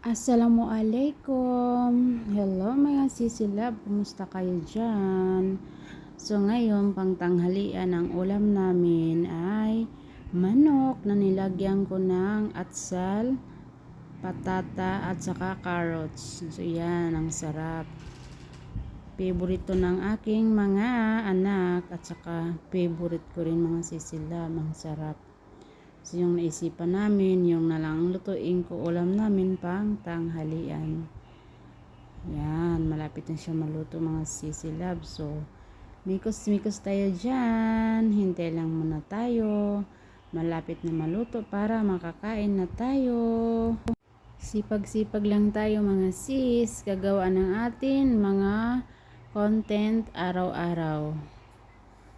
Assalamualaikum. Hello mga sisilab, kumusta kayo dyan? So ngayon, pangtanghalian ang ulam namin ay manok na nilagyan ko ng atsal, patata at saka carrots. So yan, ang sarap. Favorito ng aking mga anak at saka favorite ko rin mga sisilab, ang sarap. So, yung naisipan namin, yung nalang lutuin ko ulam namin pang tanghalian. Yan, malapit na siya maluto mga sisilab. So, mikos-mikos tayo dyan. Hintay lang muna tayo. Malapit na maluto para makakain na tayo. Sipag-sipag lang tayo mga sis. Gagawa ng atin mga content araw-araw.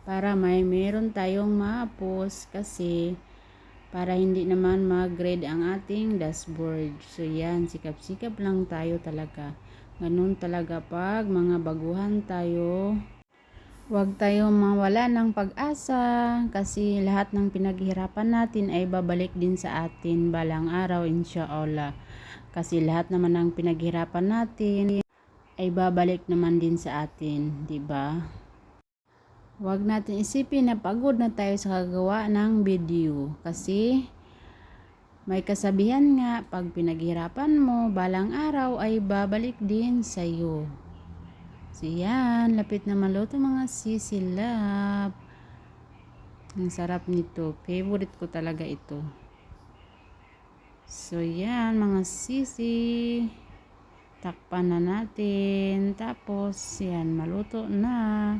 Para meron tayong ma-post kasi para hindi naman mag-grade ang ating dashboard. So yan, sikap-sikap lang tayo talaga. Ganun talaga pag mga baguhan tayo. Huwag tayo mawala ng pag-asa kasi lahat ng pinaghirapan natin ay babalik din sa atin balang araw insyaAllah. Kasi lahat naman ng pinaghirapan natin ay babalik naman din sa atin, 'di ba? Huwag natin isipin na pagod na tayo sa kagawa ng video kasi may kasabihan nga, pag pinaghirapan mo, balang araw ay babalik din sa'yo. So yan, lapit na maluto mga sisilap. Ang sarap nito, favorite ko talaga ito. So yan mga sisi, takpan na natin, tapos yan, maluto na.